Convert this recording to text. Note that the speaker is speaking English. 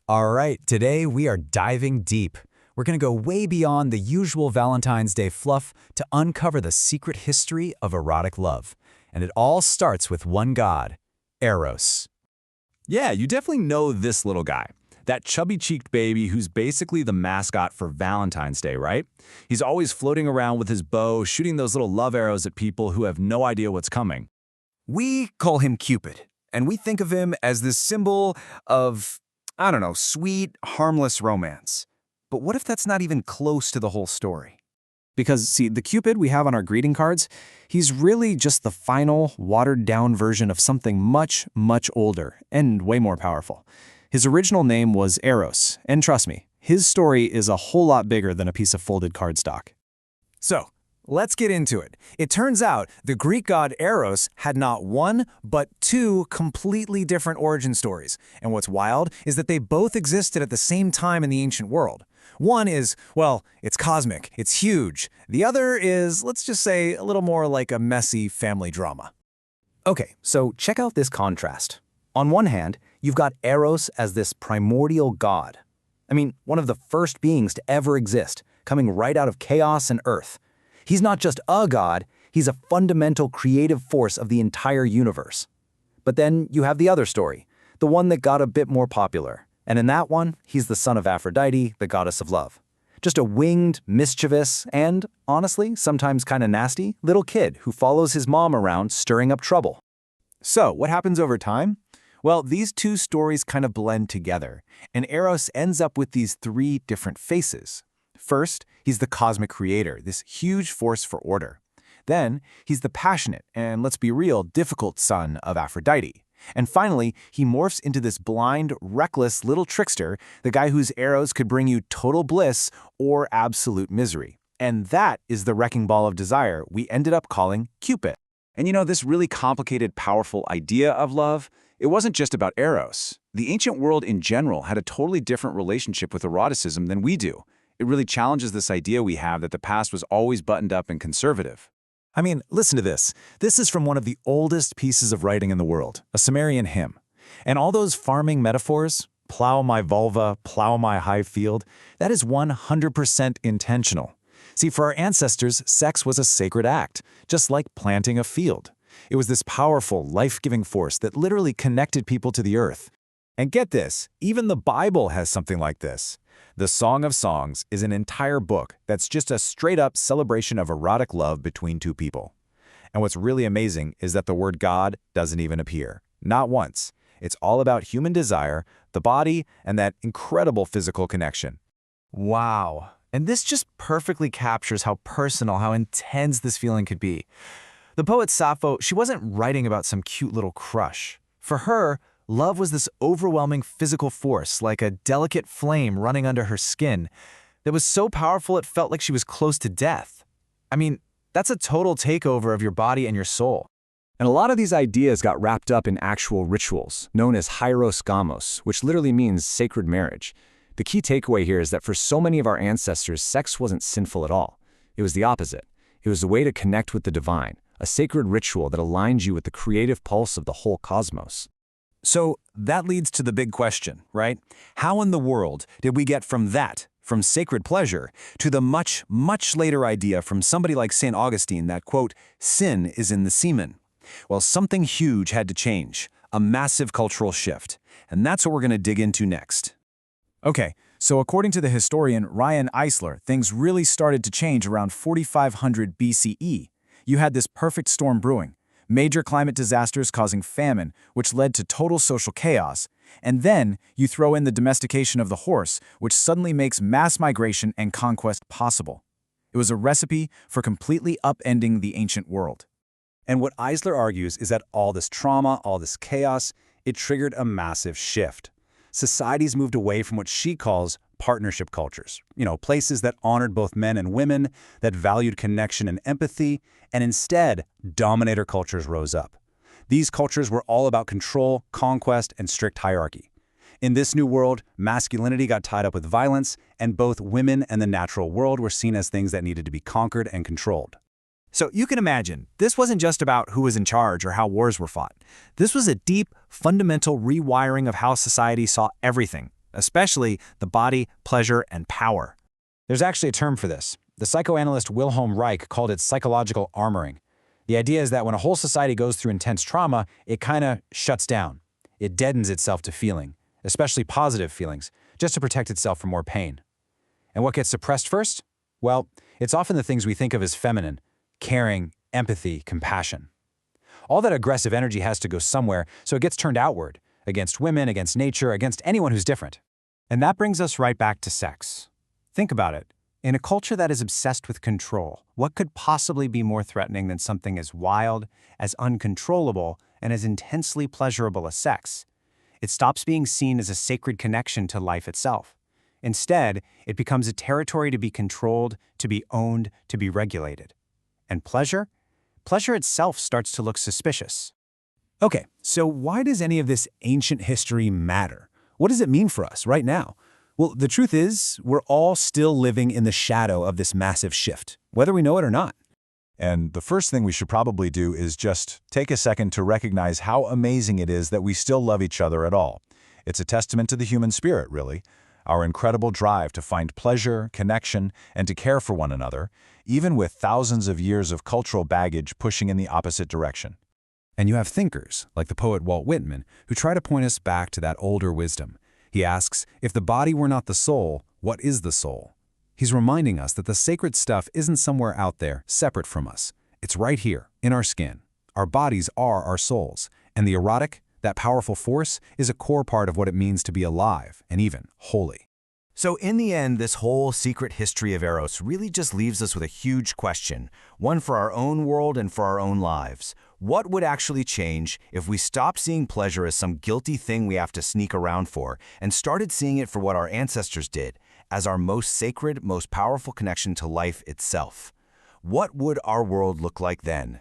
All right, today we are diving deep. We're going to go way beyond the usual Valentine's Day fluff to uncover the secret history of erotic love. And it all starts with one god, Eros. Yeah, you definitely know this little guy. That chubby-cheeked baby who's basically the mascot for Valentine's Day, right? He's always floating around with his bow, shooting those little love arrows at people who have no idea what's coming. We call him Cupid, and we think of him as this symbol of, I don't know, sweet, harmless romance. But what if that's not even close to the whole story? Because, see, the Cupid we have on our greeting cards, he's really just the final, watered-down version of something much, much older and way more powerful. His original name was Eros, and trust me, his story is a whole lot bigger than a piece of folded cardstock. So, let's get into it. It turns out the Greek god Eros had not one, but two completely different origin stories. And what's wild is that they both existed at the same time in the ancient world. One is, well, it's cosmic, it's huge. The other is, let's just say, a little more like a messy family drama. Okay, so check out this contrast. On one hand, you've got Eros as this primordial god. I mean, one of the first beings to ever exist, coming right out of chaos and earth. He's not just a god, he's a fundamental creative force of the entire universe. But then you have the other story, the one that got a bit more popular. And in that one, he's the son of Aphrodite, the goddess of love. Just a winged, mischievous, and, honestly, sometimes kind of nasty, little kid who follows his mom around stirring up trouble. So, what happens over time? Well, these two stories kind of blend together, and Eros ends up with these three different faces. First, he's the cosmic creator, this huge force for order. Then, he's the passionate and, let's be real, difficult son of Aphrodite. And finally, he morphs into this blind, reckless little trickster, the guy whose arrows could bring you total bliss or absolute misery. And that is the wrecking ball of desire we ended up calling Cupid. And you know, this really complicated, powerful idea of love, it wasn't just about Eros. The ancient world in general had a totally different relationship with eroticism than we do. It really challenges this idea we have that the past was always buttoned up and conservative. I mean, listen to this. This is from one of the oldest pieces of writing in the world, a Sumerian hymn. And all those farming metaphors, plow my vulva, plow my high field, that is 100% intentional. See, for our ancestors, sex was a sacred act, just like planting a field. It was this powerful, life-giving force that literally connected people to the earth. And get this, even the Bible has something like this. The Song of Songs is an entire book that's just a straight-up celebration of erotic love between two people. And what's really amazing is that the word God doesn't even appear. Not once. It's all about human desire, the body, and that incredible physical connection. Wow. And this just perfectly captures how personal, how intense this feeling could be. The poet Sappho, she wasn't writing about some cute little crush. For her, love was this overwhelming physical force, like a delicate flame running under her skin, that was so powerful it felt like she was close to death. I mean, that's a total takeover of your body and your soul. And a lot of these ideas got wrapped up in actual rituals, known as hieros gamos, which literally means sacred marriage. The key takeaway here is that for so many of our ancestors, sex wasn't sinful at all. It was the opposite. It was a way to connect with the divine, a sacred ritual that aligns you with the creative pulse of the whole cosmos. So that leads to the big question, right? How in the world did we get from that, from sacred pleasure, to the much, much later idea from somebody like St. Augustine that, quote, sin is in the semen? Well, something huge had to change, a massive cultural shift. And that's what we're going to dig into next. Okay, so according to the historian Ryan Eisler, things really started to change around 4500 BCE. You had this perfect storm brewing. Major climate disasters causing famine, which led to total social chaos. And then you throw in the domestication of the horse, which suddenly makes mass migration and conquest possible. It was a recipe for completely upending the ancient world. And what Eisler argues is that all this trauma, all this chaos, it triggered a massive shift. Societies moved away from what she calls partnership cultures. Places that honored both men and women, that valued connection and empathy, and instead, dominator cultures rose up. These cultures were all about control, conquest, and strict hierarchy. In this new world, masculinity got tied up with violence, and both women and the natural world were seen as things that needed to be conquered and controlled. So you can imagine, this wasn't just about who was in charge or how wars were fought. This was a deep, fundamental rewiring of how society saw everything, especially the body, pleasure, and power. There's actually a term for this. The psychoanalyst Wilhelm Reich called it psychological armoring. The idea is that when a whole society goes through intense trauma, it kind of shuts down. It deadens itself to feeling, especially positive feelings, just to protect itself from more pain. And what gets suppressed first? Well, it's often the things we think of as feminine: caring, empathy, compassion. All that aggressive energy has to go somewhere, so it gets turned outward, against women, against nature, against anyone who's different. And that brings us right back to sex. Think about it. In a culture that is obsessed with control, what could possibly be more threatening than something as wild, as uncontrollable, and as intensely pleasurable as sex? It stops being seen as a sacred connection to life itself. Instead, it becomes a territory to be controlled, to be owned, to be regulated. And pleasure? Pleasure itself starts to look suspicious. Okay, so why does any of this ancient history matter? What does it mean for us right now? Well, the truth is, we're all still living in the shadow of this massive shift, whether we know it or not. And the first thing we should probably do is just take a second to recognize how amazing it is that we still love each other at all. It's a testament to the human spirit, really. Our incredible drive to find pleasure, connection, and to care for one another, even with thousands of years of cultural baggage pushing in the opposite direction. And you have thinkers, like the poet Walt Whitman, who try to point us back to that older wisdom. He asks, if the body were not the soul, what is the soul? He's reminding us that the sacred stuff isn't somewhere out there, separate from us. It's right here, in our skin. Our bodies are our souls, and the erotic, that powerful force, is a core part of what it means to be alive and even holy. So in the end, this whole secret history of Eros really just leaves us with a huge question, one for our own world and for our own lives. What would actually change if we stopped seeing pleasure as some guilty thing we have to sneak around for and started seeing it for what our ancestors did, as our most sacred, most powerful connection to life itself? What would our world look like then?